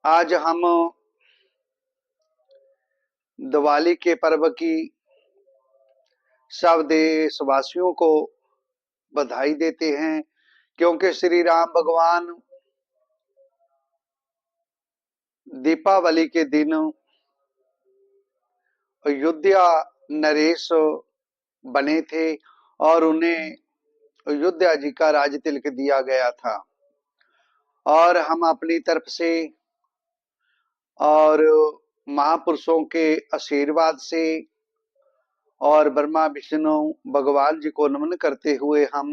आज हम दिवाली के पर्व की सब देशवासियों को बधाई देते हैं, क्योंकि श्री राम भगवान दीपावली के दिन अयोध्या नरेश बने थे और उन्हें अयोध्या जी का राज तिलक दिया गया था। और हम अपनी तरफ से और महापुरुषों के आशीर्वाद से और ब्रह्मा विष्णु भगवान जी को नमन करते हुए हम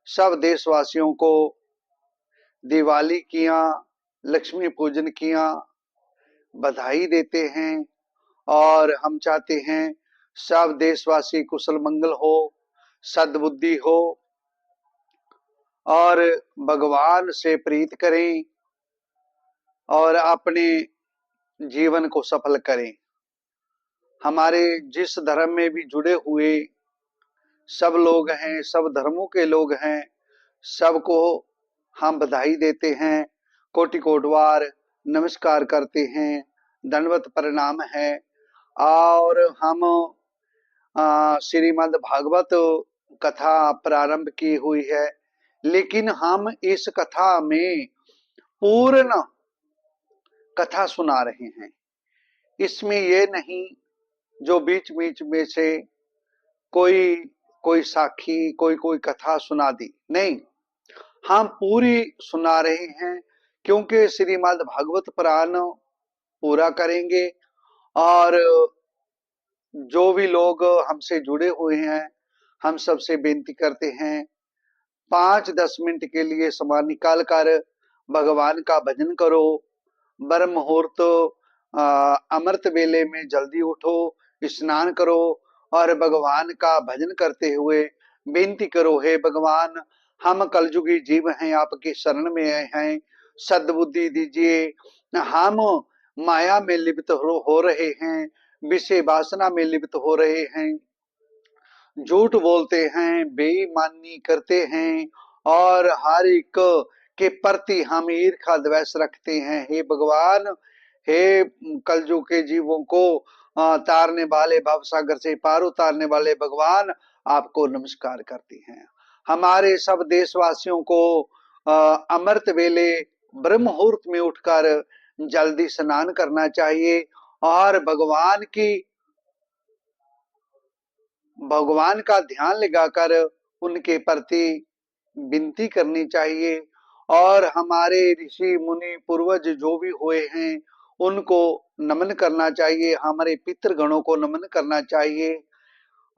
सब देशवासियों को दिवाली किया, लक्ष्मी पूजन किया बधाई देते हैं। और हम चाहते हैं सब देशवासी कुशल मंगल हो, सद्बुद्धि हो और भगवान से प्रीत करें और अपने जीवन को सफल करें। हमारे जिस धर्म में भी जुड़े हुए सब लोग हैं, सब धर्मों के लोग हैं, सबको हम बधाई देते हैं, कोटि कोटवार नमस्कार करते हैं, दंडवत प्रणाम है। और हम श्रीमद् भागवत कथा प्रारंभ की हुई है, लेकिन हम इस कथा में पूर्ण कथा सुना रहे हैं। इसमें ये नहीं जो बीच बीच में से कोई कोई साखी कोई कथा सुना दी, नहीं, हम पूरी सुना रहे हैं, क्योंकि श्रीमद् भागवत पुराण पूरा करेंगे। और जो भी लोग हमसे जुड़े हुए हैं, हम सबसे बेनती करते हैं 5-10 मिनट के लिए समय निकाल कर भगवान का भजन करो। ब्रह्म मुहूर्त अमृत वेले में जल्दी उठो, स्नान करो और भगवान का भजन करते हुए बेनती करो, हे भगवान, हम कलयुगी जीव हैं, आपकी शरण में हैं, सद्बुद्धि दीजिए। हम माया में लिप्त हो रहे हैं, विषय वासना में लिप्त हो रहे हैं, झूठ बोलते हैं, बेईमानी करते हैं और हर एक के प्रति हम ईर्ष्या द्वेष रखते हैं। हे भगवान, हे कलयुग के जीवों को तारने वाले, भवसागर से पार उतारने वाले भगवान, आपको नमस्कार करते हैं। हमारे सब देशवासियों को अमृत वेले ब्रह्म मुहूर्त में उठकर जल्दी स्नान करना चाहिए और भगवान का ध्यान लगाकर उनके प्रति विनती करनी चाहिए। और हमारे ऋषि मुनि पूर्वज जो भी हुए हैं उनको नमन करना चाहिए, हमारे पितृगणों को नमन करना चाहिए।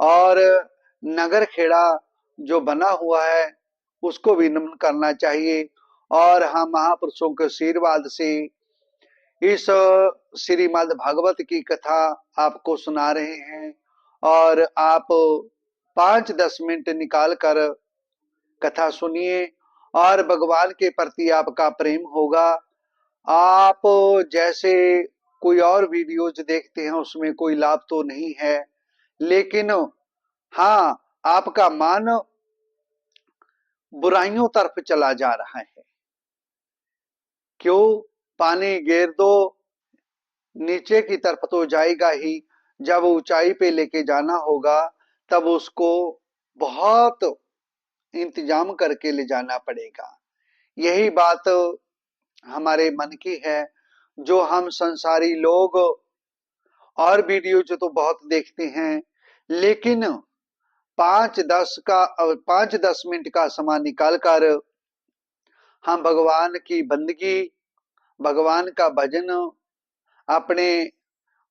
और नगर खेड़ा जो बना हुआ है उसको भी नमन करना चाहिए। और हम महापुरुषों के आशीर्वाद से इस श्रीमद् भागवत की कथा आपको सुना रहे हैं और आप 5-10 मिनट निकाल कर कथा सुनिए और भगवान के प्रति आपका प्रेम होगा। आप जैसे कोई और वीडियोज देखते हैं उसमें कोई लाभ तो नहीं है, लेकिन हाँ, आपका मन बुराइयों तरफ चला जा रहा है। क्यों? पानी गिर दो नीचे की तरफ तो जाएगा ही, जब ऊंचाई पे लेके जाना होगा तब उसको बहुत इंतजाम करके ले जाना पड़ेगा। यही बात हमारे मन की है, जो हम संसारी लोग और वीडियो जो तो बहुत देखते हैं, लेकिन 5-10 मिनट का समय निकाल कर हम भगवान की बंदगी, भगवान का भजन, अपने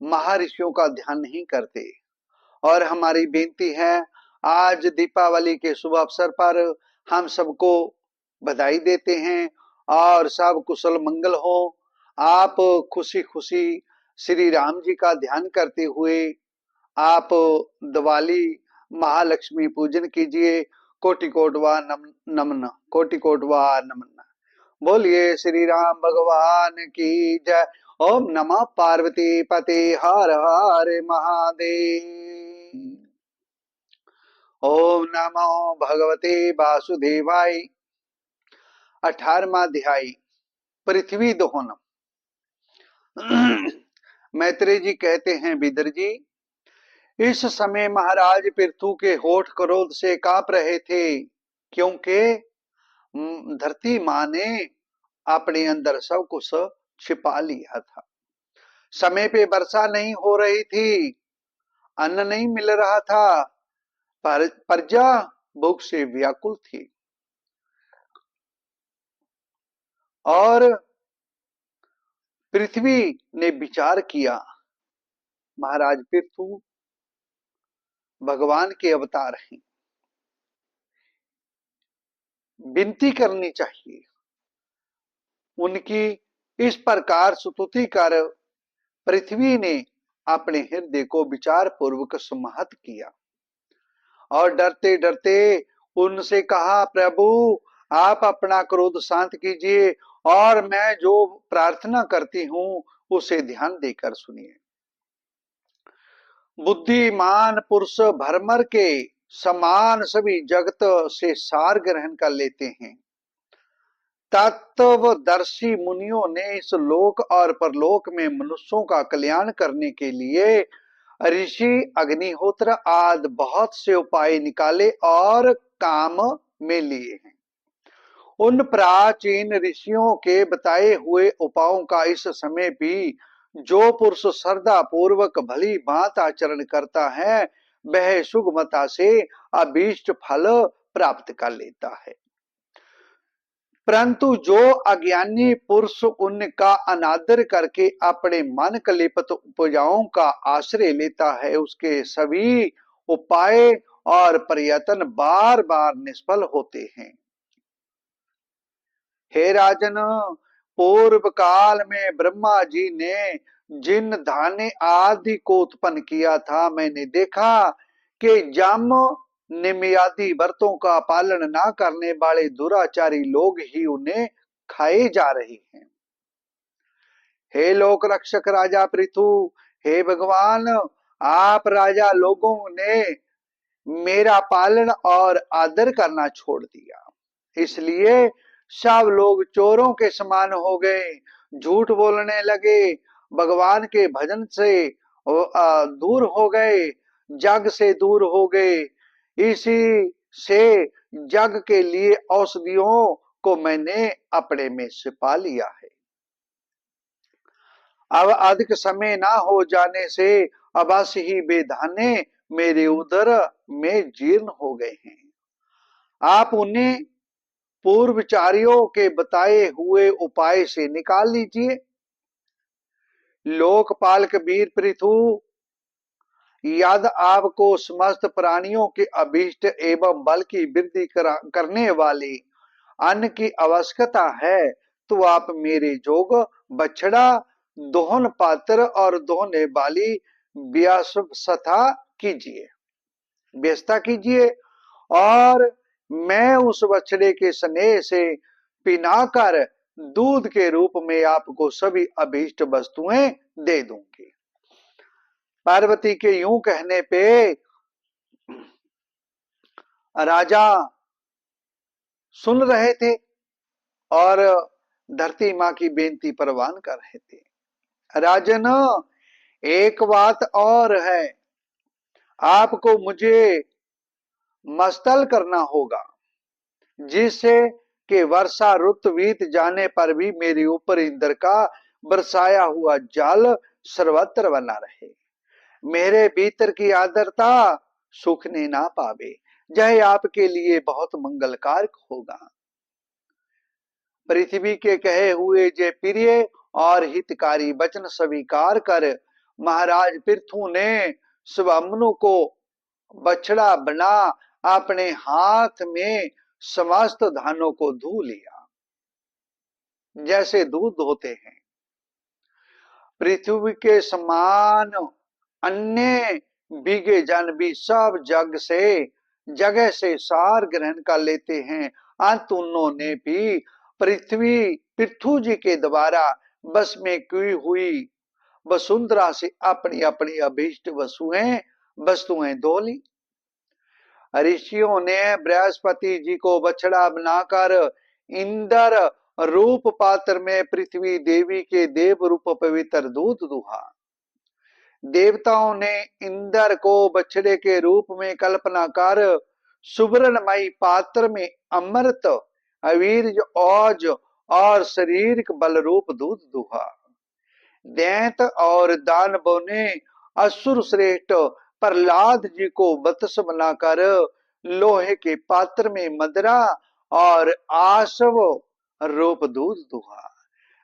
महर्षियों का ध्यान नहीं करते। और हमारी बेनती है, आज दीपावली के शुभ अवसर पर हम सबको बधाई देते हैं और सब कुशल मंगल हो। आप खुशी खुशी श्री राम जी का ध्यान करते हुए आप दिवाली महालक्ष्मी पूजन कीजिए। कोटि कोटवा नमन, कोटि कोटवा नमन। बोलिए श्री राम भगवान की जय। ओम नमः पार्वती पते हर हर महादेव। ओम नमो भगवते वासुदेवाय। 18वां अध्याय, पृथ्वी दोहन। मैत्रेय जी कहते हैं, विदर जी, इस समय महाराज पृथु के होठ क्रोध से कांप रहे थे, क्योंकि धरती माँ ने अपने अंदर सब कुछ छिपा लिया था। समय पे वर्षा नहीं हो रही थी, अन्न नहीं मिल रहा था, प्रजा भूख से व्याकुल थी। और पृथ्वी ने विचार किया, महाराज पृथु भगवान के अवतार हैं, विनती करनी चाहिए। उनकी इस प्रकार स्तुति कर पृथ्वी ने अपने हृदय को विचार पूर्वक समाहत किया और डरते डरते उनसे कहा, प्रभु आप अपना क्रोध शांत कीजिए और मैं जो प्रार्थना करती हूँ उसे ध्यान देकर सुनिए। बुद्धिमान पुरुष भरमर के समान सभी जगत से सार ग्रहण कर लेते हैं। तत्वदर्शी मुनियों ने इस लोक और परलोक में मनुष्यों का कल्याण करने के लिए ऋषि अग्निहोत्र आदि बहुत से उपाय निकाले और काम में लिए हैं। उन प्राचीन ऋषियों के बताए हुए उपायों का इस समय भी जो पुरुष श्रद्धा पूर्वक भली बात आचरण करता है, वह सुगमता से अभीष्ट फल प्राप्त कर लेता है। परंतु जो अज्ञानी पुरुष उनका अनादर करके अपने मन कल्पित उपजाओं का आश्रय लेता है, उसके सभी उपाय और प्रयत्न बार बार निष्फल होते हैं। हे राजन, पूर्व काल में ब्रह्मा जी ने जिन धान्य आदि को उत्पन्न किया था, मैंने देखा कि जम निम्यादि व्रतों का पालन न करने वाले दुराचारी लोग ही उन्हें खाए जा रहे हैं। हे लोक रक्षक राजा पृथु, हे भगवान, आप राजा लोगों ने मेरा पालन और आदर करना छोड़ दिया, इसलिए सब लोग चोरों के समान हो गए, झूठ बोलने लगे, भगवान के भजन से दूर हो गए, जग से दूर हो गए। इसी से जग के लिए औषधियों को मैंने अपने में छिपा लिया है। अब अधिक समय ना हो जाने से अवश्य ही बेधाने मेरे उदर में जीर्ण हो गए हैं। आप उन्हें पूर्वचारियों के बताए हुए उपाय से निकाल लीजिए। लोकपालक वीर पृथु, यदि आपको समस्त प्राणियों के अभीष्ट एवं बल की वृद्धि करने वाले अन्न की आवश्यकता है, तो आप मेरे जोग बछड़ा, दोहन पात्र और दोहने वाली व्यवस्था कीजिए, व्यवस्था कीजिए, और मैं उस बछड़े के स्नेह से पिनाकर दूध के रूप में आपको सभी अभीष्ट वस्तुएं दे दूंगी। पार्वती के यूं कहने पे राजा सुन रहे थे और धरती माँ की बेनती परवान कर रहे थे। राजन, एक बात और है, आपको मुझे मस्तल करना होगा, जिससे कि वर्षा ऋतु बीत जाने पर भी मेरे ऊपर इंद्र का बरसाया हुआ जल सर्वत्र बना रहे, मेरे भीतर की आर्द्रता सूखने ना पावे। यह आपके लिए बहुत मंगलकारक होगा। पृथ्वी के कहे हुए जय प्रिय और हितकारी वचन स्वीकार कर महाराज पृथु ने स्वमनु को बछड़ा बना अपने हाथ में समस्त धानों को धो लिया, जैसे दूध धोते हैं। पृथ्वी के समान अन्य भीगे जन भी सब जगह से सार ग्रहण कर लेते हैं। अंत उन्होंने भी पृथु जी के द्वारा बस में की हुई वसुंधरा से अपनी अपनी अभीष्ट वस्तुएं धो ली। ऋषियों ने बृहस्पति जी को बछड़ा बनाकर इंद्र रूप पात्र में पृथ्वी देवी के देव रूप पवित्र दूध दुहा। देवताओं ने इंद्र को बछड़े के रूप में कल्पना कर सुवर्णमयी पात्र में अमृत, अवीर्य, औज और शारीरिक बल रूप दूध दुहा। दैत और दानवों ने असुर श्रेष्ठ प्रहलाद जी को वत्स बनाकर लोहे के पात्र में मदरा और आशव रूप दूध दुहा।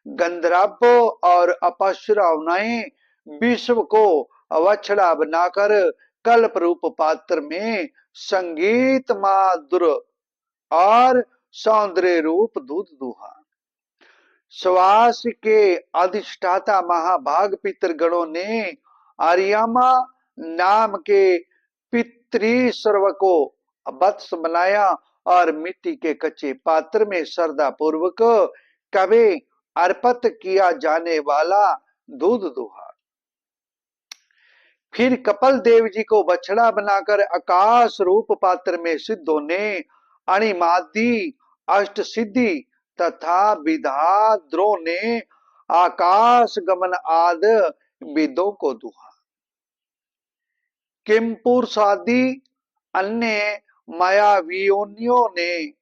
गंधर्व और अप्सराओं ने विश्व को अवछड़ा बनाकर कल्प रूप पात्र में संगीत माधुर और सौंदर्य रूप दूध दुहा। श्वास के अधिष्ठाता महाभाग पितृगणों ने आर्यमा नाम के पितृश्रव को वत्स बनाया और मिट्टी के कच्चे पात्र में श्रद्धा पूर्वक कभी अर्पित किया जाने वाला दूध दुहा। फिर कपिल देव जी को बछड़ा बनाकर आकाश रूप पात्र में सिद्धों ने अणिमादी, अष्ट सिद्धि तथा विधाद्रों ने आकाश गमन आदि विदों को दुहा। किमपुरुषादि अन्य मायावियोनियों ने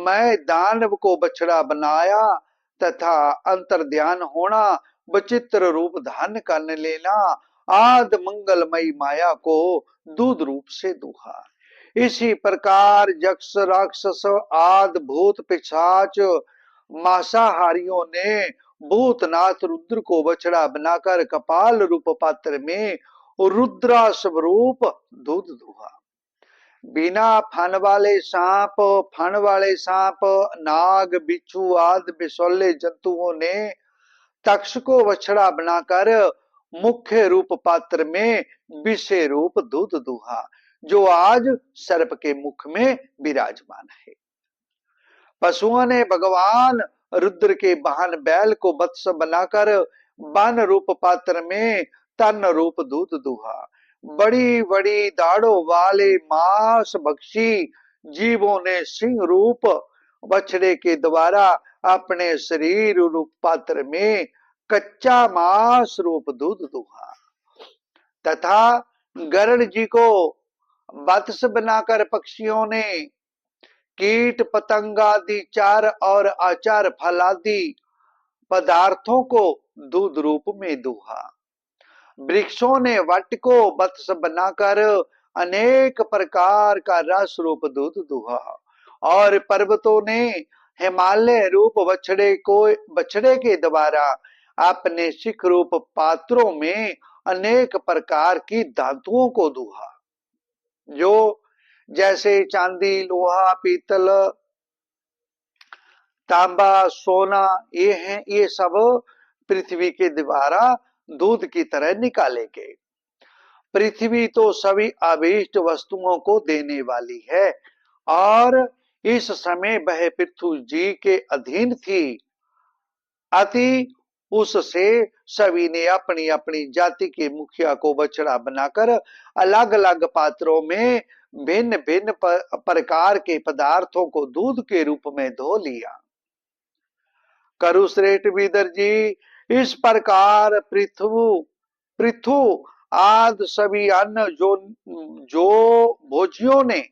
मैं दानव को बछड़ा बनाया तथा अंतर्ध्यान होना, विचित्र रूप धारण कर लेना आदि मंगलमयी माया को दूध रूप से दुहा। इसी प्रकार यक्ष, राक्षस आदि भूत पिशाच मांसाहारियों ने भूतनाथ रुद्र को बछड़ा बनाकर कपाल रूप पात्र में रुद्रा स्वरूप दूध दुहा। बिना फन वाले सांप, फन वाले सांप, नाग, बिच्छू आदि विषैले जंतुओं ने तक्ष को बछड़ा बनाकर मुख्य रूप पात्र में विषय रूप दूध दुहा, जो आज सर्प के मुख में विराजमान है। पशुओं ने भगवान रुद्र के वाहन बैल को वत्स बनाकर वन रूप पात्र में तन रूप दूध दुहा। बड़ी बड़ी दाढ़ों वाले मांस भक्षी जीवों ने सिंह रूप बछड़े के द्वारा अपने शरीर रूप पात्र में कच्चा मांस रूप दूध दुहा तथा गरुड़ जी को वत्स बनाकर पक्षियों ने कीट पतंगादि चार और आचार फलादि पदार्थों को दूध रूप में दुहा। वृक्षों ने वट को वत्स बनाकर अनेक प्रकार का रस रूप दूध दुहा और पर्वतों ने हिमालय रूप बछड़े के द्वारा अपने शिख रूप पात्रों में अनेक प्रकार की धातुओं को दुहा, जो जैसे चांदी, लोहा, पीतल, तांबा, सोना, ये हैं, ये सब पृथ्वी के द्वारा दूध की तरह निकाले गए। पृथ्वी तो सभी अभीष्ट वस्तुओं को देने वाली है और इस समय वह पृथ्वी जी के अधीन थी। अति उससे सभी ने अपनी अपनी जाति के मुखिया को बछड़ा बनाकर अलग अलग पात्रों में भिन्न भिन्न प्रकार के पदार्थों को दूध के रूप में धो लिया। करुश्रेष्ठ विदर जी, इस प्रकार पृथु आदि सभी अन्य जो भोजियों ने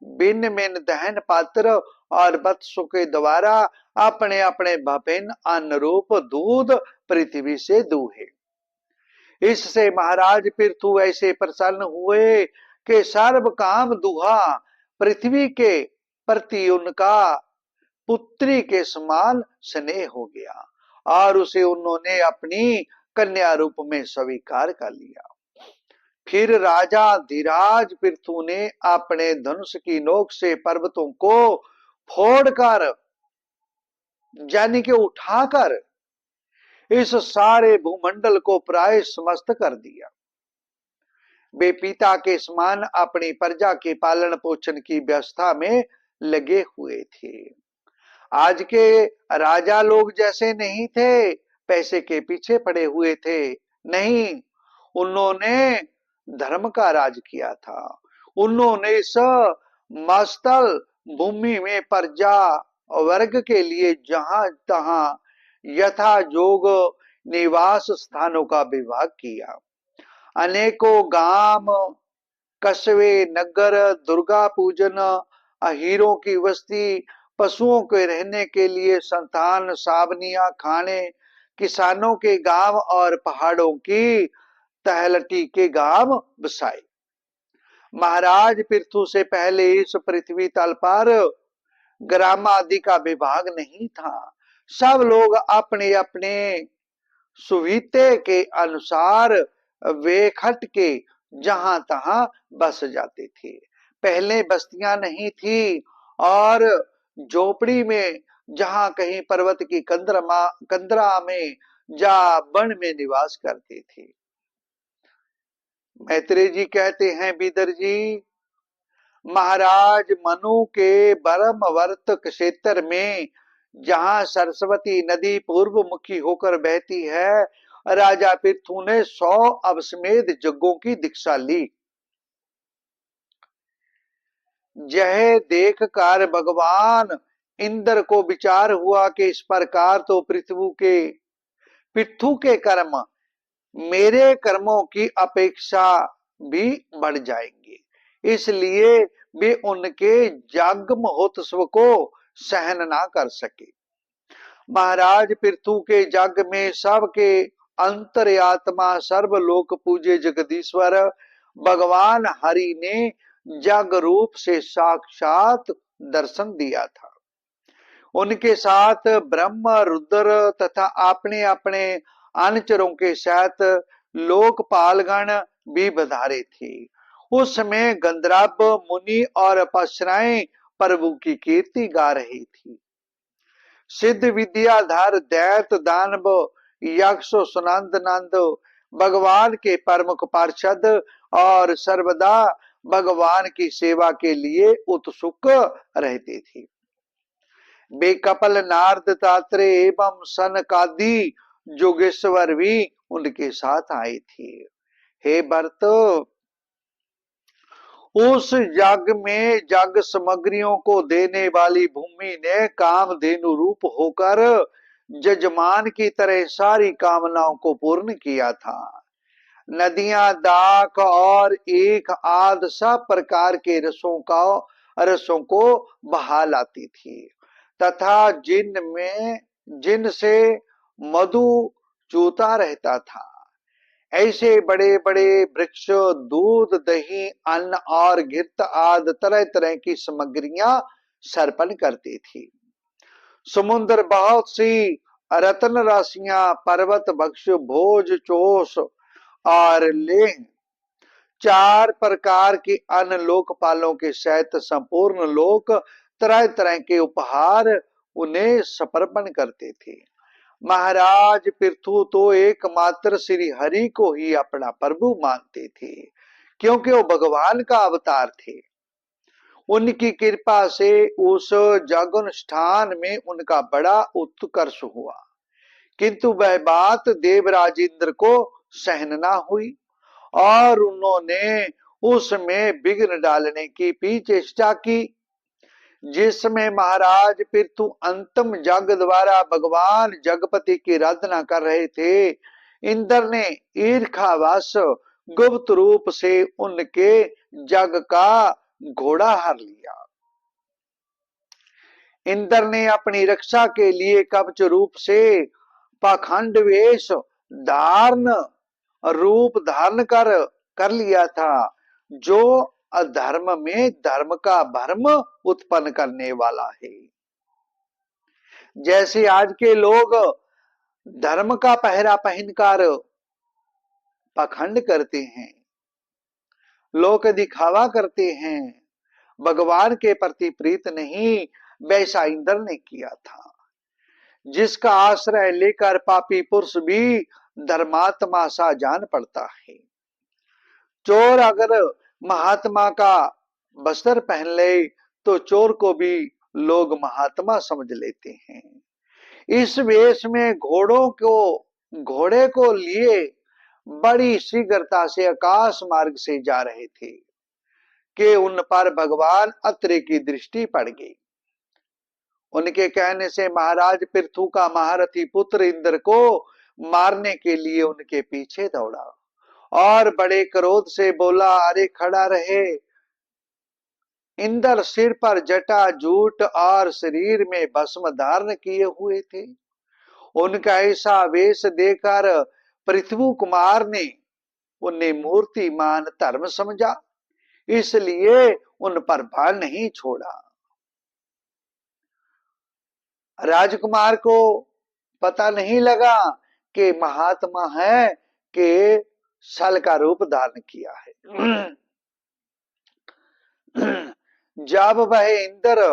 भिन्न भिन्न दहन पात्र और वत्सों के द्वारा अपने अपने विभिन्न अन्न रूप दूध पृथ्वी से दूहे। इससे महाराज पृथु ऐसे प्रसन्न हुए कि सर्व काम दुहा पृथ्वी के प्रति उनका पुत्री के समान स्नेह हो गया और उसे उन्होंने अपनी कन्या रूप में स्वीकार कर लिया। फिर राजा धीराज पृथु ने अपने धनुष की नोक से पर्वतों को फोड़कर यानी कि उठाकर इस सारे भूमंडल को प्राय समस्त कर दिया। वे पिता के समान अपनी प्रजा के पालन पोषण की व्यवस्था में लगे हुए थे। आज के राजा लोग जैसे नहीं थे, पैसे के पीछे पड़े हुए थे, नहीं, उन्होंने धर्म का राज किया था। उन्होंने इस मस्तल भूमि में प्रजा वर्ग के लिए जहां तहां यथा जोग निवास स्थानों का विभाग किया। अनेकों गांव, कस्बे, नगर, दुर्गा पूजन, हीरों की बस्ती, पशुओं के रहने के लिए संतान, सावनिया, खाने, किसानों के गांव और पहाड़ों की तहलटी के गांव बसाए। महाराज पृथु से पहले इस पृथ्वी तल पर ग्राम आदि का विभाग नहीं था। सब लोग अपने अपने सुविधे के अनुसार वे खट के जहां तहां बस जाते थे। पहले बस्तियां नहीं थी और झोपड़ी में जहां कहीं पर्वत की कंदरा में या वन में निवास करते थे। मैत्रेय जी कहते हैं, बिदर जी, महाराज मनु के ब्रह्मवर्त क्षेत्र में जहां सरस्वती नदी पूर्व मुखी होकर बहती है, राजा पृथु ने 100 अश्वमेध यज्ञों की दीक्षा ली। यह देख कर भगवान इंद्र को विचार हुआ कि इस प्रकार तो पृथु के कर्म मेरे कर्मों की अपेक्षा भी बढ़ जाएंगे, इसलिए वे उनके याज्ञ महोत्सव को सहन ना कर सके। महाराज पृथु के यज्ञ में सबके अंतर्यात्मा सर्वलोक पूजे जगदीश्वर भगवान हरि ने यज्ञ रूप से साक्षात दर्शन दिया था। उनके साथ ब्रह्म, रुद्र तथा अपने अपने अनुचरों के साथ लोकपालगण भी बधारे थे। उस समय गंधर्व मुनि और अप्सराएं प्रभु की कीर्ति गा रही थी। सिद्ध विद्याधर दैत दानव यक्ष सुनंद नंद भगवान के प्रमुख पार्षद और सर्वदा भगवान की सेवा के लिए उत्सुक रहते थे। वे कपिल, नारद, तात्रेय एवं सनकादि जोगेश्वर भी उनके साथ आए थे। हे भरत, उस यज्ञ में यज्ञ सामग्रियों को देने वाली भूमि ने कामधेनु रूप होकर जजमान की तरह सारी कामनाओं को पूर्ण किया था। नदियां दाख और एक आध सब प्रकार के रसों को बहा लाती थी तथा जिनसे मधु चूता रहता था। ऐसे बड़े बड़े वृक्ष दूध, दही, अन्न और घृत आदि तरह तरह की सामग्रियां सर्पण करती थी। समुद्र बहुत सी रत्न राशियां, पर्वत, भक्ष, भोज, चोष और लेह, 4 प्रकार के अन्य लोकपालों के सहित संपूर्ण लोक तरह तरह के उपहार उन्हें समर्पण करते थे। महाराज पृथु तो एकमात्र श्री हरि को ही अपना प्रभु मानते थे, क्योंकि वो भगवान का अवतार थे। उनकी कृपा से उस जगनुष्ठान में उनका बड़ा उत्कर्ष हुआ, किंतु वह बात देवराज इंद्र को सहन ना हुई और उन्होंने उसमें विघ्न डालने की भी चेष्टा की। जिसमें महाराज पृथु अंतिम यज्ञ द्वारा भगवान जगपति की आराधना कर रहे थे, इंद्र ने ईर्ष्यावश गुप्त रूप से उनके यज्ञ का घोड़ा हर लिया। इंद्र ने अपनी रक्षा के लिए कवच रूप से पाखंड वेश धारण रूप धारण कर लिया था, जो अधर्म में धर्म का भ्रम उत्पन्न करने वाला है। जैसे आज के लोग धर्म का पहरा पहनकर पाखंड करते हैं, लोक दिखावा करते हैं, भगवान के प्रति प्रीत नहीं, वैसा इंद्र ने किया था। जिसका आश्रय लेकर पापी पुरुष भी धर्मात्मा सा जान पड़ता है। चोर अगर महात्मा का वस्त्र पहन ले तो चोर को भी लोग महात्मा समझ लेते हैं। इस वेश में घोड़े को लिए बड़ी शीघ्रता से आकाश मार्ग से जा रहे थे कि उन पर भगवान अत्रि की दृष्टि पड़ गई। उनके कहने से महाराज पृथु का महारथी पुत्र इंद्र को मारने के लिए उनके पीछे दौड़ा और बड़े क्रोध से बोला, अरे खड़ा रहे। इंद्र सिर पर जटा जूट और शरीर में भस्म धारण किए हुए थे। उनका ऐसा वेश देखकर पृथ्वी कुमार ने उन्हें मूर्तिमान धर्म समझा, इसलिए उन पर बाण नहीं छोड़ा। राजकुमार को पता नहीं लगा कि महात्मा है कि सल का रूप धारण किया है। जब वह इंद्र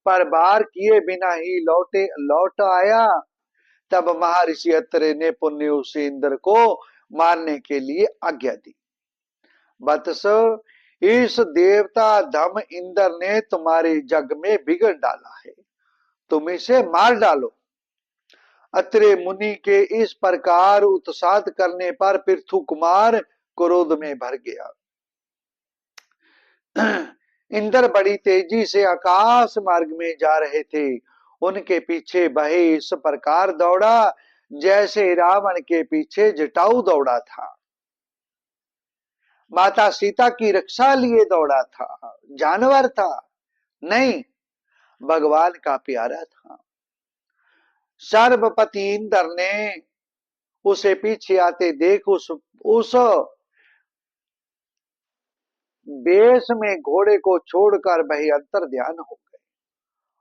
पर वार किए बिना ही लौट आया, तब महर्षि अत्रे ने पुण्य उस इंद्र को मारने के लिए आज्ञा दी। वत्स, इस देवता धम इंद्र ने तुम्हारे जग में बिगड़ डाला है, तुम इसे मार डालो। अत्रे मुनि के इस प्रकार उत्साह करने पर पृथु कुमार क्रोध में भर गया। इंद्र बड़ी तेजी से आकाश मार्ग में जा रहे थे। उनके पीछे वह इस प्रकार दौड़ा जैसे रावण के पीछे जटाऊ दौड़ा था। माता सीता की रक्षा लिए दौड़ा था, जानवर था नहीं, भगवान का प्यारा था। सर्वपति इंद्र ने उसे पीछे आते देख उस वेश में घोड़े को छोड़कर वह अंतर ध्यान हो गए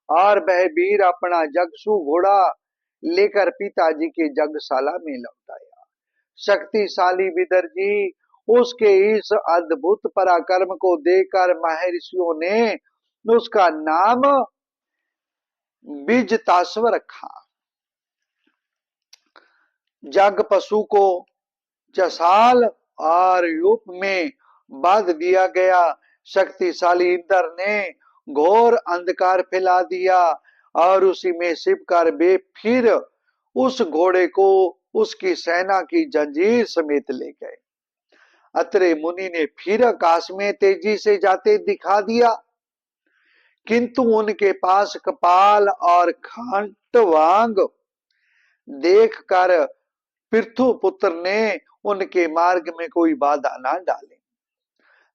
और वह वीर अपना जगसु घोड़ा लेकर पिताजी के जगशाला में लौट आया। शक्तिशाली विदर जी उसके इस अद्भुत पराक्रम को देखकर महर्षियों ने उसका नाम बीजताश्व रखा। जग पशु को चसाल और यूप में बांध दिया गया। शक्तिशाली इंद्र ने घोर अंधकार फैला दिया और उसी में छिपकर वे फिर उस घोड़े को उसकी सेना की जंजीर समेत ले गए। अत्रे मुनि ने फिर आकाश में तेजी से जाते दिखा दिया, किंतु उनके पास कपाल और खंटवांग देखकर पृथु पुत्र ने उनके मार्ग में कोई बाधा ना डाली।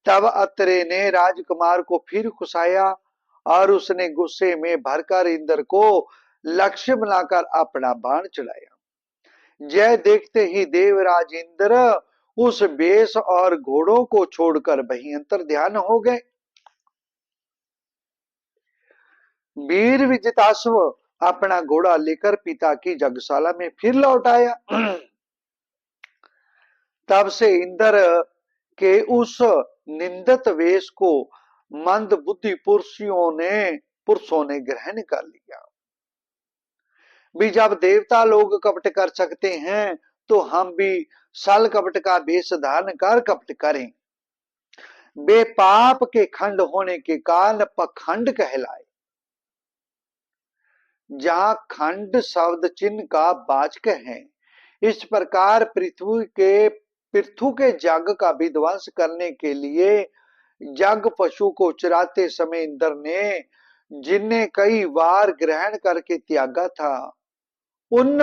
तब अत्रे ने राजकुमार को फिर खुशाया और उसने गुस्से में भरकर इंद्र को लक्ष्य बनाकर अपना बाण चढ़ाया। जय देखते ही देवराज इंद्र उस बेश और घोड़ों को छोड़कर वहीं अंतर ध्यान हो गए। वीर विजिताश्व अपना घोड़ा लेकर पिता की जगशाला में फिर लौट आया। तब से इंद्र के उस निंदित वेश को मंद बुद्धि पुरुषों ने ग्रहण कर लिया। भी जब देवता लोग कपट कर सकते हैं तो हम भी सल कपट का वेश धारण कर कपट करें। वे पाप के खंड होने के कारण पखंड कहलाए। जहां खंड शब्द चिन्ह का वाचक है, इस प्रकार पृथु के जग का विध्वंस करने के लिए जग पशु को चराते समय इंद्र ने जिन्हें कई बार ग्रहण करके त्यागा था, उन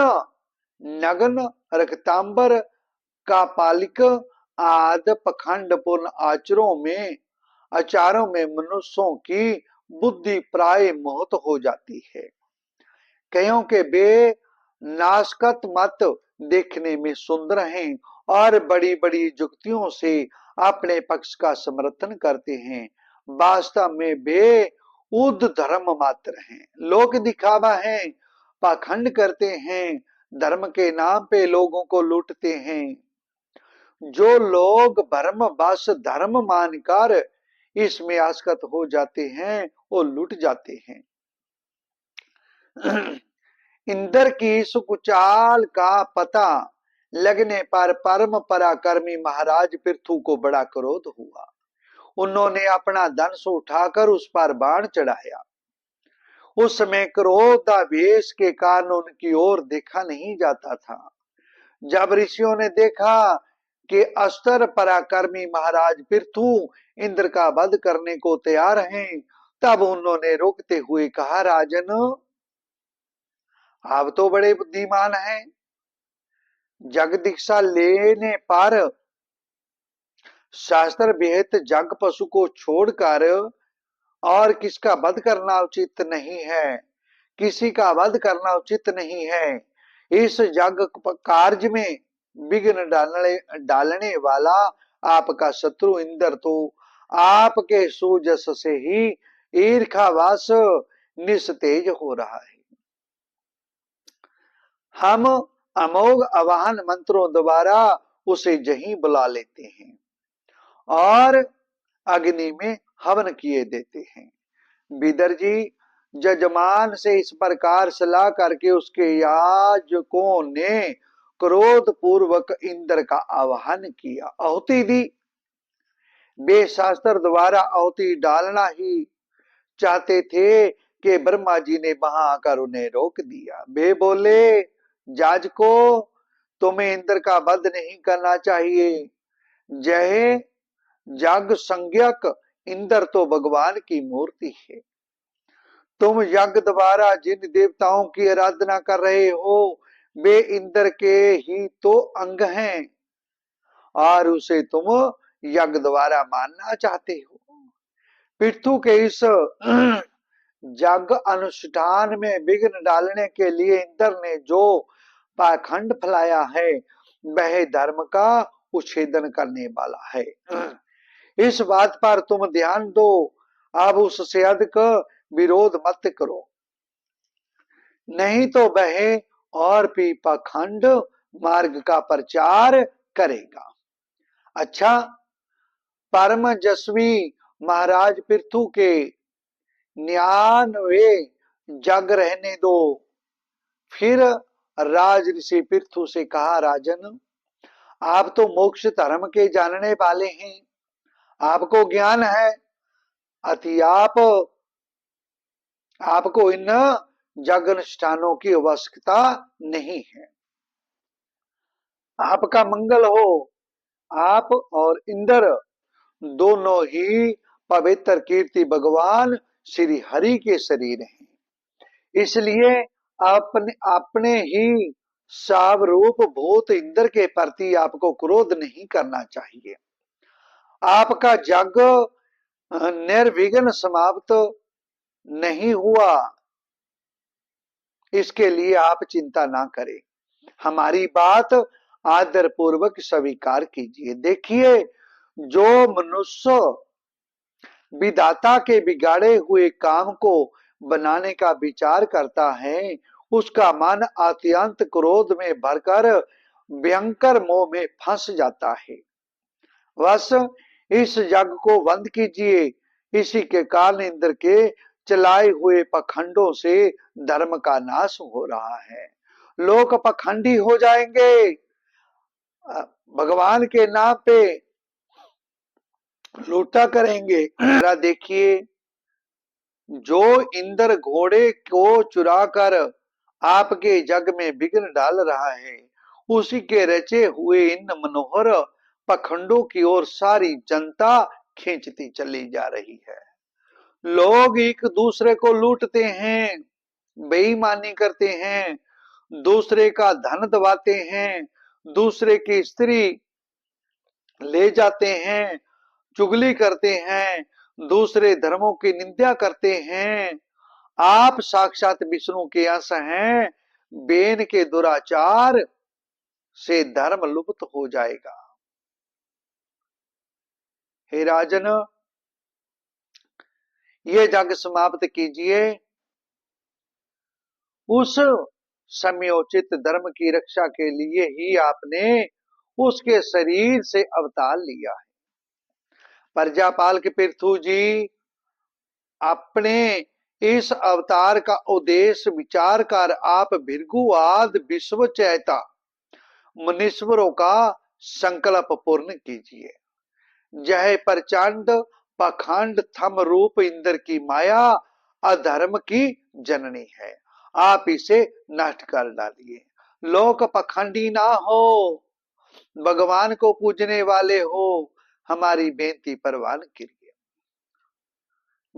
नग्न रक्तांबर का पालिक आद पखंड पूर्ण आचारों में मनुष्यों की बुद्धि प्राय मोहित हो जाती है। कईयों के वे नाशकत मत देखने में सुंदर हैं और बड़ी बड़ी युक्तियों से अपने पक्ष का समर्थन करते हैं, वास्तव में वे उद धर्म मात्र हैं, लोक दिखावा है, पाखंड करते हैं, धर्म के नाम पे लोगों को लूटते हैं। जो लोग भरम बस धर्म मानकर इसमें आसक्त हो जाते हैं वो लूट जाते हैं। इंद्र की सुकुचाल का पता लगने पर परम पराक्रमी महाराज पृथु को बड़ा क्रोध हुआ। उन्होंने अपना धनुष उठाकर उस पर बाण चढ़ाया। उस समय क्रोधावेश के कारण उनकी ओर देखा नहीं जाता था। जब ऋषियों ने देखा कि अस्त्र पराक्रमी महाराज पृथु इंद्र का वध करने को तैयार हैं, तब उन्होंने रोकते हुए कहा, राजन आप तो बड़े बुद्धिमान हैं, जग दीक्षा लेने पर शास्त्र विहित जग पशु को छोड़कर और किसका वध करना उचित नहीं है, किसी का वध करना उचित नहीं है। इस जग कार्य में विघ्न डालने वाला आपका शत्रु इंद्र तो आपके सूजस से ही ईर्खावास निस्तेज हो रहा है। हम अमोघ आवाहन मंत्रों द्वारा उसे जहीं बुला लेते हैं और अग्नि में हवन किए देते हैं। बिदर जी, जजमान से इस प्रकार सलाह करके उसके याजकों ने क्रोध पूर्वक इंद्र का आह्वान किया, आहुति दी। वे शास्त्र द्वारा आहुति डालना ही चाहते थे कि ब्रह्मा जी ने वहां आकर उन्हें रोक दिया। वे बोले, जाजको तुम्हें इंद्र का वध नहीं करना चाहिए। जय जग संज्ञक इंद्र तो भगवान की मूर्ति है। तुम यज्ञ द्वारा जिन देवताओं की आराधना कर रहे हो वे इंद्र के ही तो अंग हैं और उसे तुम यज्ञ द्वारा मानना चाहते हो। पृथु के इस यज्ञ अनुष्ठान में विघ्न डालने के लिए इंद्र ने जो पाखंड फैलाया है वह धर्म का उच्छेदन करने वाला है। इस बात पर तुम ध्यान दो, अब उससे अधिक विरोध मत करो, नहीं तो वह और भी पाखंड मार्ग का प्रचार करेगा। अच्छा, परम जस्वी महाराज पृथु के 99 जग रहने दो। फिर राज ऋषि पृथु से कहा, राजन आप तो मोक्ष धर्म के जानने वाले हैं, आपको ज्ञान है, अति आपको इन जग अनुष्ठानों की आवश्यकता नहीं है। आपका मंगल हो। आप और इंद्र दोनों ही पवित्र कीर्ति भगवान श्री हरि के शरीर हैं, इसलिए अपने अपने ही सावरूप भूत इंद्र के प्रति आपको क्रोध नहीं करना चाहिए। आपका यज्ञ निर्विघ्न समाप्त नहीं हुआ, इसके लिए आप चिंता ना करें, हमारी बात आदर पूर्वक स्वीकार कीजिए। देखिए, जो मनुष्य विधाता के बिगाड़े हुए काम को बनाने का विचार करता है उसका मन अत्यंत क्रोध में भरकर भयंकर मोह में फंस जाता है। बस इस यज्ञ को बंद कीजिए, इसी के कारण इंद्र के चलाए हुए पखंडों से धर्म का नाश हो रहा है। लोग पखंडी हो जाएंगे, भगवान के नाम पे लूटा करेंगे। देखिए, जो इंद्र घोड़े को चुराकर आपके जग में विघ्न डाल रहा है उसी के रचे हुए इन मनोहर पखंडों की ओर सारी जनता खींचती चली जा रही है। लोग एक दूसरे को लूटते हैं, बेईमानी करते हैं, दूसरे का धन दबाते हैं, दूसरे की स्त्री ले जाते हैं, चुगली करते हैं, दूसरे धर्मों की निंदा करते हैं। आप साक्षात विष्णु के अंश हैं, बेन के दुराचार से धर्म लुप्त हो जाएगा। हे राजन, ये जग समाप्त कीजिए। उस समयोचित धर्म की रक्षा के लिए ही आपने उसके शरीर से अवतार लिया है। प्रजापाल के पृथु जी, अपने इस अवतार का उद्देश्य विचार कर आप भृगुवाद विश्व चैता मुनीश्वरों का संकल्प पूर्ण कीजिए। जय प्रचंड पाखंड थम रूप इंद्र की माया अधर्म की जननी है, आप इसे नष्ट कर डालिए। लोक पखंडी ना हो, भगवान को पूजने वाले हो, हमारी बेनती परवान करिए।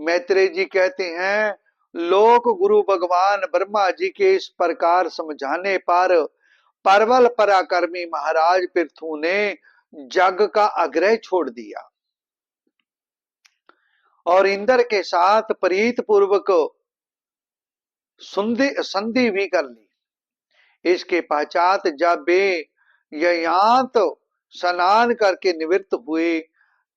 मैत्रेय जी कहते हैं, लोक गुरु भगवान ब्रह्मा जी के इस प्रकार समझाने पर परवल पराक्रमी महाराज पृथु ने जग का आग्रह छोड़ दिया और इंद्र के साथ प्रीत पूर्वक संधि भी कर ली। इसके पश्चात जब वे ययांत स्नान करके निवृत्त हुए,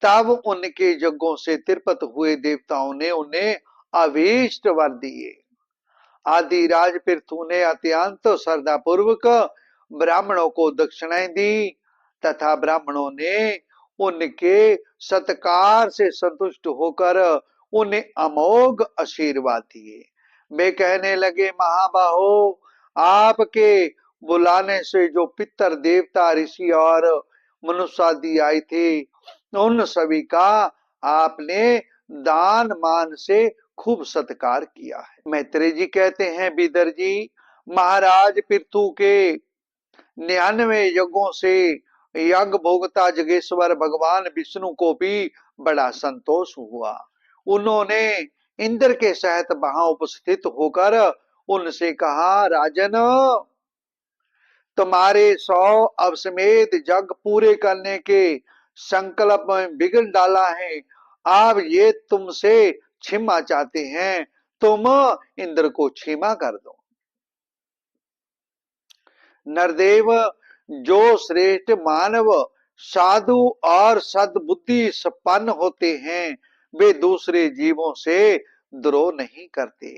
तब उनके यज्ञों से तिरपत हुए देवताओं ने उन्हें अभीष्ट वर दिए। आदि राज पृथु ने अत्यंत श्रद्धा पूर्वक ब्राह्मणों को दक्षिणाएं दी तथा ब्राह्मणों ने उनके सत्कार से संतुष्ट होकर उन्हें अमोघ आशीर्वाद दिए। वे कहने लगे, महाबाहो, आपके बुलाने से जो पितर देवता ऋषि और मनुष्य आदि आए थे, उन सभी का आपने दान मान से खूब सत्कार किया है। मैत्रेय जी कहते हैं, विदर जी, महाराज पृथु के 99 यज्ञों से यज्ञ भोगता जगेश्वर भगवान विष्णु को भी बड़ा संतोष हुआ। उन्होंने इंद्र के सहित वहां उपस्थित होकर उनसे कहा, राजन, तुम्हारे 100 अश्वमेध यज्ञ पूरे करने के संकल्प में बिगड़ डाला है। अब ये तुमसे क्षमा चाहते हैं, तुम इंद्र को क्षमा कर दो। नरदेव, जो श्रेष्ठ मानव साधु और सद्बुद्धि संपन्न होते हैं, वे दूसरे जीवों से द्रोह नहीं करते।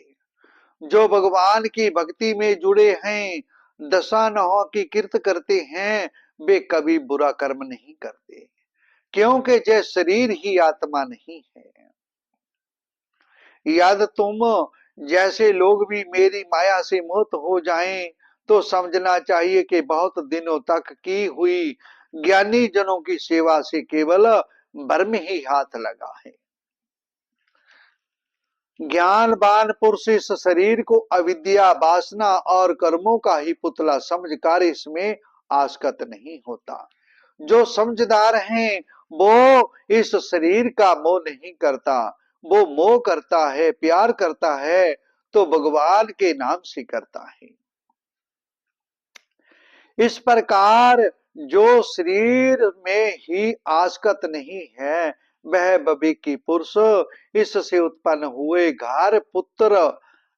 जो भगवान की भक्ति में जुड़े हैं, दशा नहों की कीर्त करते हैं, वे कभी बुरा कर्म नहीं करते, क्योंकि जय शरीर ही आत्मा नहीं है। यद तुम जैसे लोग भी मेरी माया से मोहित हो जाएं, तो समझना चाहिए कि बहुत दिनों तक की हुई ज्ञानी जनों की सेवा से केवल भ्रम ही हाथ लगा है। ज्ञानवान पुरुष इस शरीर को अविद्या, वासना और कर्मों का ही पुतला समझकर इसमें आसक्त नहीं होता। जो समझदार हैं, वो इस शरीर का मोह नहीं करता। वो मोह करता है, प्यार करता है, तो भगवान के नाम से करता है। इस प्रकार जो शरीर में ही आसक्त नहीं है, वह विवेकी पुरुष इससे उत्पन्न हुए घर, पुत्र,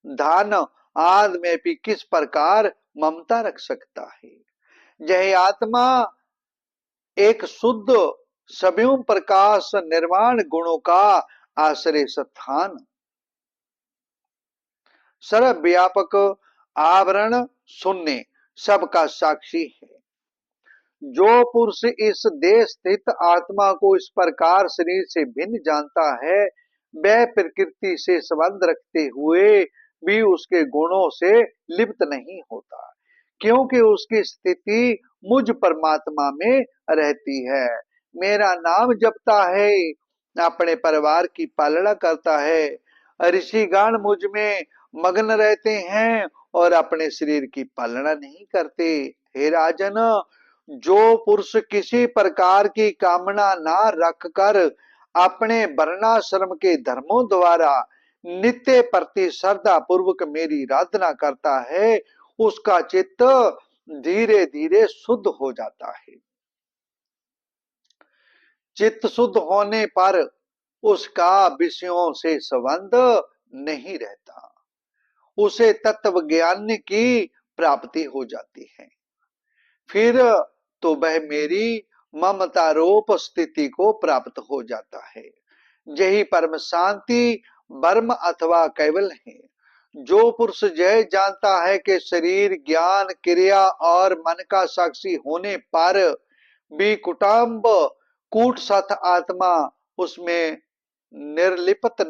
धन आदि में भी किस प्रकार ममता रख सकता है। यह आत्मा एक शुद्ध सवयं प्रकाश निर्वाण गुणों का आश्रय स्थान, सर्वव्यापक, आवरण शून्य, सबका साक्षी है। जो पुरुष इस देश स्थित आत्मा को इस प्रकार शरीर से भिन्न जानता है, वह प्रकृति से संबंध रखते हुए भी उसके गुणों से लिप्त नहीं होता, क्योंकि उसकी स्थिति मुझ परमात्मा में रहती है। मेरा नाम जपता है, अपने परिवार की पालना करता है। ऋषिगण मुझ में मग्न रहते हैं और अपने शरीर की पालना नहीं करते। हे राजन, जो पुरुष किसी प्रकार की कामना ना रखकर अपने वर्णाश्रम के धर्मों द्वारा नित्य प्रति श्रद्धा पूर्वक मेरी आराधना करता है, उसका चित्त धीरे धीरे शुद्ध हो जाता है। चित्त शुद्ध होने पर उसका विषयों से संबंध नहीं रहता, उसे तत्व ज्ञान की प्राप्ति हो जाती है। फिर तो वह मेरी ममतारूप स्थिति को प्राप्त हो जाता है। यही परम शांति, ब्रह्म अथवा कैवल है। जो पुरुष यह जानता है कि शरीर, ज्ञान, क्रिया और मन का साक्षी होने पर भी कुटुंब कूट साथ आत्मा उसमें निर्लिप्त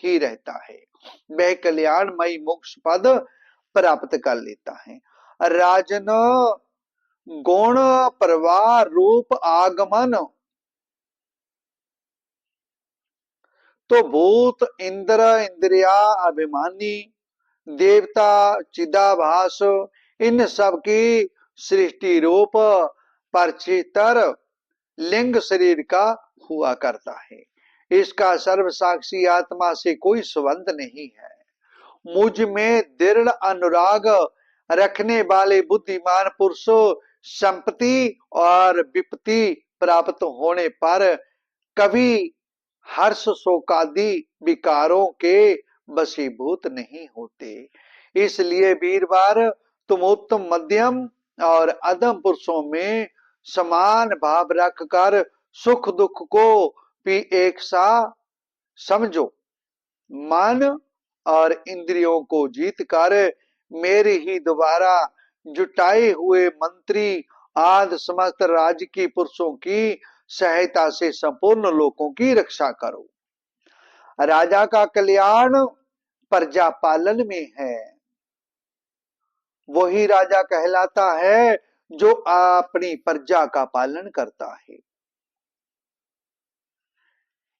ही रहता है, वह कल्याणमयी मोक्ष पद प्राप्त कर लेता है। राजन, गुण प्रवाह रूप आगमन तो भूत, इंद्र, इंद्रिया, अभिमानी, देवता, चिदाभास, इन सब की सृष्टि रूप परचितर लिंग शरीर का हुआ करता है। इसका सर्व साक्षी आत्मा से कोई संबंध नहीं है। मुझ में दृढ़ अनुराग रखने वाले बुद्धिमान पुरुषों संपत्ति और विपत्ति प्राप्त होने पर कभी हर्ष शोकादि विकारों के वशीभूत नहीं होते। इसलिए वीरवार तुम उत्तम मध्यम और अधम पुरुषों में समान भाव रखकर सुख दुख को भी एक सा समझो। मन और इंद्रियों को जीत कर मेरे ही द्वारा जुटाए हुए मंत्री आदि समस्त राज्य की पुरुषों की सहायता से संपूर्ण लोगों की रक्षा करो। राजा का कल्याण प्रजा पालन में है। वही राजा कहलाता है जो अपनी प्रजा का पालन करता है।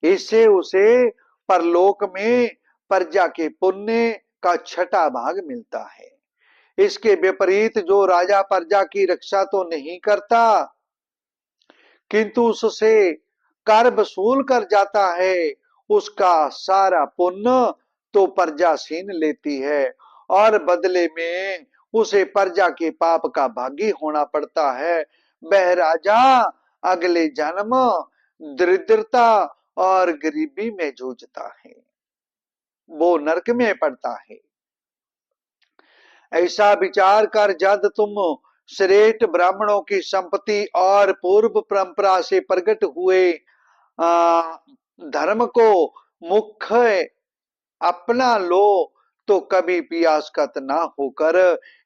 इससे उसे परलोक में प्रजा के पुण्य का छठा भाग मिलता है। इसके विपरीत जो राजा प्रजा की रक्षा तो नहीं करता किंतु उससे कर वसूल कर जाता है, उसका सारा पुण्य तो प्रजा छीन लेती है और बदले में उसे प्रजा के पाप का भागी होना पड़ता है। वह राजा अगले जन्म दरिद्रता और गरीबी में जूझता है, वो नरक में पड़ता है। ऐसा विचार कर जब तुम श्रेष्ठ ब्राह्मणों की संपत्ति और पूर्व परंपरा से प्रकट हुए धर्म को मुख्य अपना लो तो कभी भी आसक्त ना होकर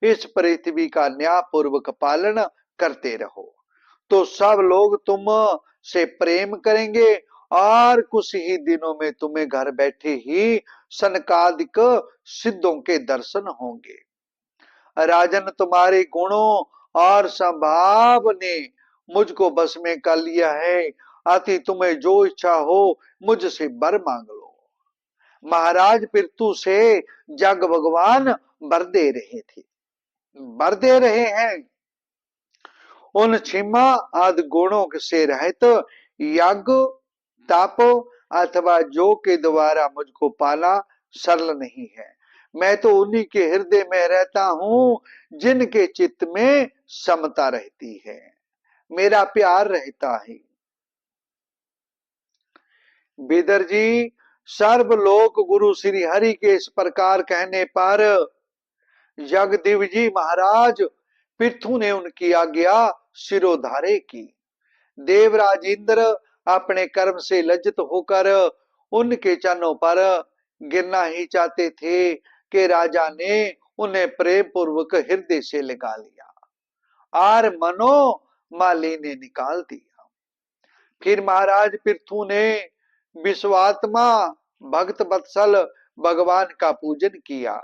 इस पृथ्वी का न्याय पूर्वक पालन करते रहो, तो सब लोग तुम से प्रेम करेंगे और कुछ ही दिनों में तुम्हें घर बैठे ही सनकादिक सिद्धों के दर्शन होंगे। राजन, तुम्हारे गुणों और स्वभाव ने मुझको बस में कर लिया है, अति तुम्हें जो इच्छा हो मुझसे वर मांग लो। महाराज पृथु से जग भगवान वर दे रहे थे, वर दे रहे हैं। उन छिमा आदि गुणों से रहित यज्ञ तप अथवा जो के द्वारा मुझको पाना सरल नहीं है। मैं तो उन्हीं के हृदय में रहता हूं जिनके चित्त में समता रहती है, मेरा प्यार रहता है। बिदर जी, सर्वलोक गुरु श्री हरि के इस प्रकार कहने पर जगदेव जी महाराज पृथु ने उनकी आज्ञा शिरोधार्य की। देवराज इंद्र अपने कर्म से लज्जित होकर उनके चरणों पर गिरना ही चाहते थे कि राजा ने उन्हें प्रेम पूर्वक हृदय से लगा लिया और मनो माली ने निकाल दिया। फिर महाराज पृथु ने विश्वात्मा भक्त वत्सल भगवान का पूजन किया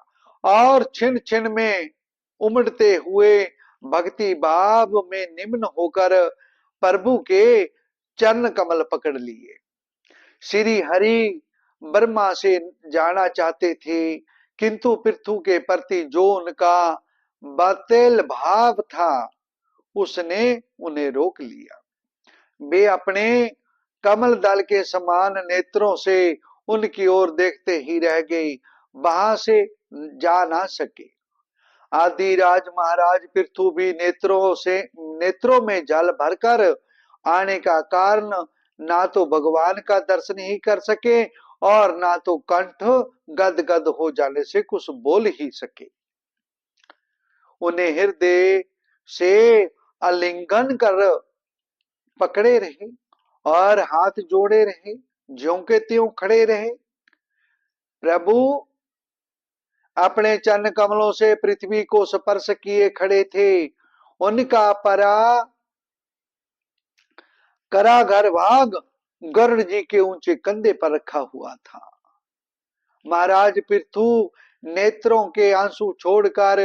और छिन छिन में उमड़ते हुए भक्ति भाव में निम्न होकर प्रभु के चरण कमल पकड़ लिए। श्री हरि ब्रह्मा से जाना चाहते थे किंतु पृथु के प्रति जो उनका बातेल भाव था उसने उन्हें रोक लिया। वे अपने कमल दल के समान नेत्रों से उनकी ओर देखते ही रह गए, वहां से जा ना सके। आदिराज महाराज पृथु भी नेत्रों में जल भरकर आने का कारण ना तो भगवान का दर्शन ही कर सके और ना तो कंठ गदगद हो जाने से कुछ बोल ही सके। उन्हें हृदय से आलिंगन कर पकड़े रहे और हाथ जोड़े रहे, ज्यों के त्यों खड़े रहे। प्रभु अपने चरण कमलों से पृथ्वी को स्पर्श किए खड़े थे। उनका करागर भाग गरुड़ जी के ऊंचे कंधे पर रखा हुआ था। महाराज पृथु नेत्रों के आंसू छोड़कर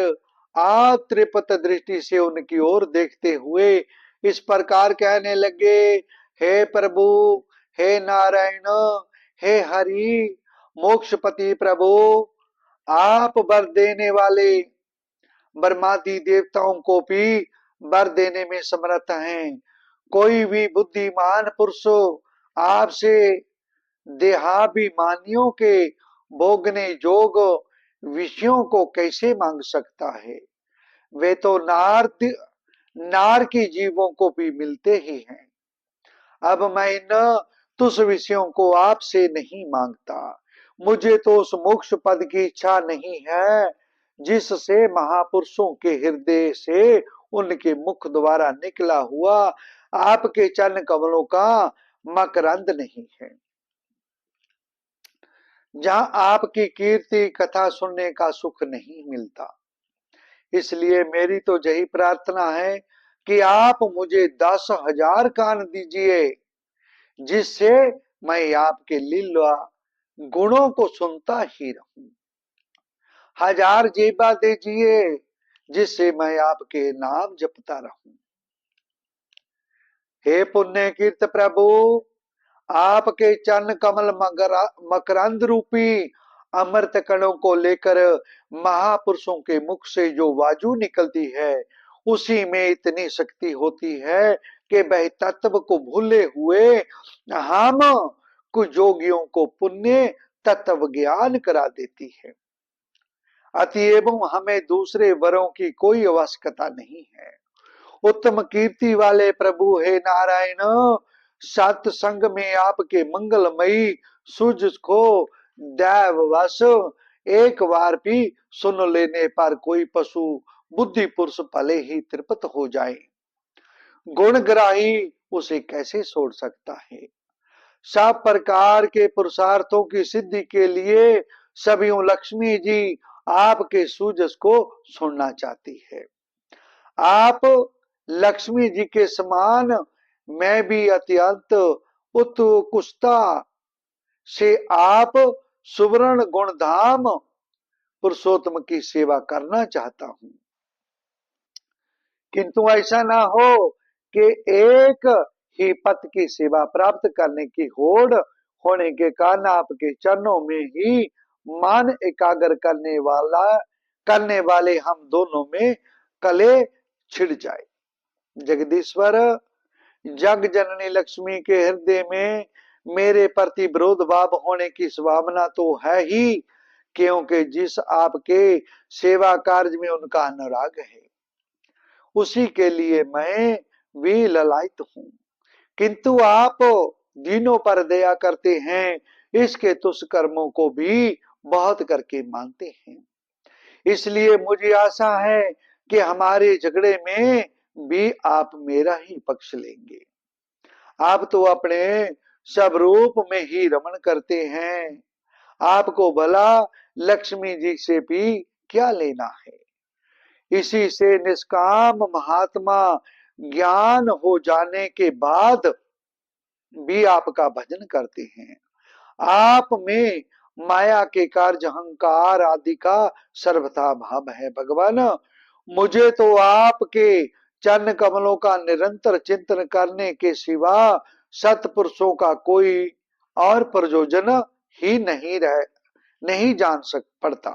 अतृप्त दृष्टि से उनकी ओर देखते हुए इस प्रकार कहने लगे, हे प्रभु, हे नारायण, हे हरि, मोक्षपति प्रभु, आप वर देने वाले ब्रह्मादि देवताओं को भी वर देने में समर्थ हैं। कोई भी बुद्धिमान पुरुष आपसे देहाभिमानियों के भोगने जोग विषयों को कैसे मांग सकता है? वे तो नार की जीवों को भी मिलते ही हैं। अब मैं इन तुष विषयों को आपसे नहीं मांगता। मुझे तो उस मोक्ष पद की इच्छा नहीं है जिससे महापुरुषों के हृदय से उनके मुख द्वारा निकला हुआ आपके चरण कमलों का मकरंद नहीं है। जहां आपकी कीर्ति कथा सुनने का सुख नहीं मिलता। इसलिए मेरी तो यही प्रार्थना है कि आप मुझे 10,000 कान दीजिए, जिससे मैं आपके लीला गुणों को सुनता ही रहूं। 1000 जेबा दीजिए, जिससे मैं आपके नाम जपता रहूं। हे पुण्य कीर्त प्रभु, आपके चरण कमल मकरंद रूपी अमृत कणों को लेकर महापुरुषों के मुख से जो वायु निकलती है, उसी में इतनी शक्ति होती है कि वह तत्व को भूले हुए हम कुछ योगियों को पुण्य तत्व ज्ञान करा देती है। अतएव हमें दूसरे वरों की कोई आवश्यकता नहीं है। उत्तम कीर्ति वाले प्रभु हे नारायण, सत्संग में आपके मंगलमयी सूझ को दैववश एक बार भी सुन लेने पर कोई पशु बुद्धि पुरुष भले ही तृप्त हो जाए, गुणग्राही उसे कैसे छोड़ सकता है? सब प्रकार के पुरुषार्थों की सिद्धि के लिए सभी लक्ष्मी जी आपके सूझ को सुनना चाहती है। आप लक्ष्मी जी के समान मैं भी अत्यंत उत्कृष्टता से आप सुवर्ण गुणधाम पुरुषोत्तम की सेवा करना चाहता हूं, किंतु ऐसा ना हो कि एक ही पद की सेवा प्राप्त करने की होड़ होने के कारण आपके चरणों में ही मान एकाग्र करने वाले हम दोनों में कले छिड़ जाए। जगदीश्वर, जग जननी लक्ष्मी के हृदय में मेरे प्रति विरोध भाव होने की संभावना तो है ही, क्योंकि जिस आपके सेवा कार्य में उनका अनुराग है, उसी के लिए मैं भी ललायत हूं। किंतु आप दीनों पर दया करते हैं, इसके दुष्कर्मों को भी बहुत करके मानते हैं। इसलिए मुझे आशा है कि हमारे झगड़े में भी आप मेरा ही पक्ष लेंगे। आप तो अपने सब रूप में ही रमण करते हैं, आपको भला लक्ष्मी जी से भी क्या लेना है? इसी से निष्काम महात्मा ज्ञान हो जाने के बाद भी आपका भजन करते हैं। आप में माया के कार्य अहंकार आदि का सर्वथा भाव है। भगवान, मुझे तो आपके चरण कमलों का निरंतर चिंतन करने के सिवा सत्पुरुषों का कोई और प्रयोजन ही नहीं जान सक पड़ता।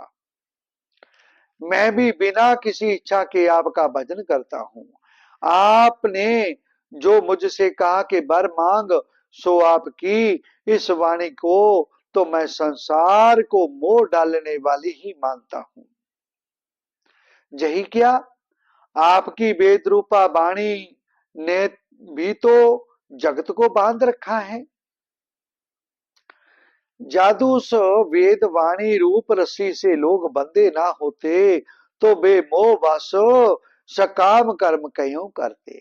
मैं भी बिना किसी इच्छा के आपका भजन करता हूँ। आपने जो मुझसे कहा कि वर मांग, सो आपकी इस वाणी को तो मैं संसार को मोह डालने वाली ही मानता हूँ। यही क्या, आपकी वेद रूपा वाणी ने भी तो जगत को बांध रखा है। जादू सो वेद वाणी रूप रस्सी से लोग बंधे ना होते तो वे मोह वासो सकाम कर्म क्यों करते?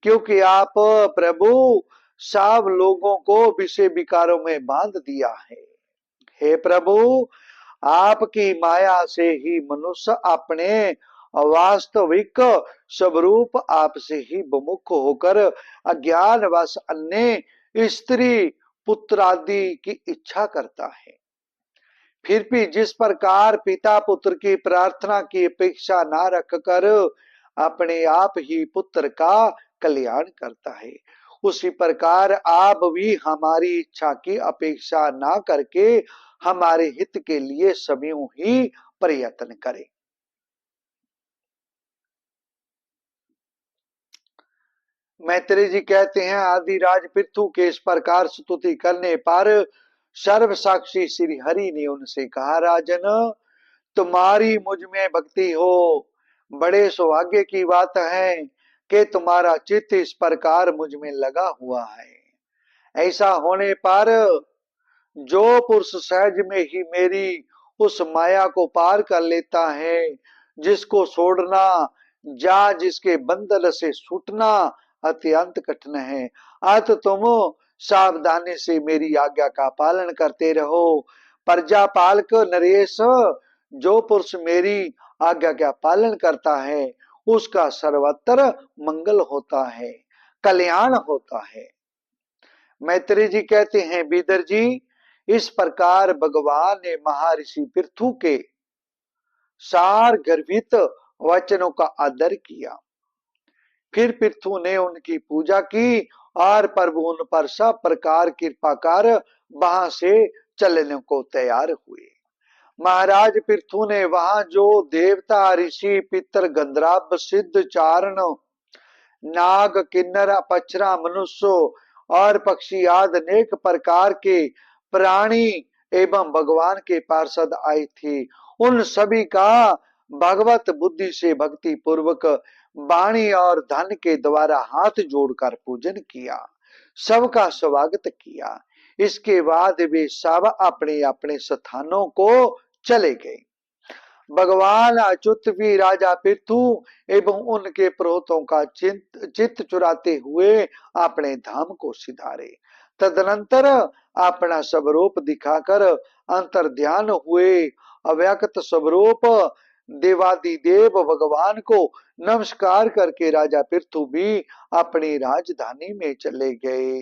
क्योंकि आप प्रभु सब लोगों को विषय विकारों में बांध दिया है। हे प्रभु, आपकी माया से ही मनुष्य अपने वास्तविक स्वरूप आपसे ही विमुख होकर अज्ञानवश अन्य स्त्री पुत्र आदि की इच्छा करता है। फिर भी जिस प्रकार पिता पुत्र की प्रार्थना की अपेक्षा ना रखकर अपने आप ही पुत्र का कल्याण करता है, उसी प्रकार आप भी हमारी इच्छा की अपेक्षा ना करके हमारे हित के लिए सदैव ही प्रयत्न करें। मैत्रेय जी कहते हैं, आदिराज पृथु के इस प्रकार स्तुति करने पर सर्व साक्षी श्री हरि ने उनसे कहा, राजन तुम्हारी मुझ में भक्ति हो, बड़े सौभाग्य की बात है कि तुम्हारा चित्त इस प्रकार मुझ में लगा हुआ है। ऐसा होने पर जो पुरुष सहज में ही मेरी उस माया को पार कर लेता है, जिसको छोड़ना या जिसके बंधन से छूटना अत्यंत कठिन है, अत तुम सावधानी से मेरी आज्ञा का पालन करते रहो। प्रजापालक नरेश, जो पुरुष मेरी आज्ञा का पालन करता है उसका सर्वत्र मंगल होता है, कल्याण होता है। मैत्रेय जी कहते हैं, बीदर जी इस प्रकार भगवान ने महर्षि पृथु के सार गर्भित वचनों का आदर किया। फिर पृथु ने उनकी पूजा की और प्रभु उन पर सब प्रकार कृपा कर वहां से चलने को तैयार हुए। महाराज पृथु ने वहां जो देवता ऋषि पितर गंधर्व सिद्ध चारण नाग किन्नर अपक्षरा मनुष्य और पक्षी आदि अनेक प्रकार के प्राणी एवं भगवान के पार्षद आए थे, उन सभी का भगवत बुद्धि से भक्ति पूर्वक वाणी और धन के द्वारा हाथ जोड़कर पूजन किया, सबका स्वागत किया। इसके बाद वे सब अपने अपने स्थानों को चले गए। भगवान अच्युत भी राजा पृथु एवं उनके पुरोहितों का चित्त चुराते हुए अपने धाम को सिधारे। तदनंतर अपना स्वरूप दिखाकर अंतर ध्यान हुए। अव्यक्त स्वरूप देवादिदेव भगवान को नमस्कार करके राजा पृथु भी अपनी राजधानी में चले गए।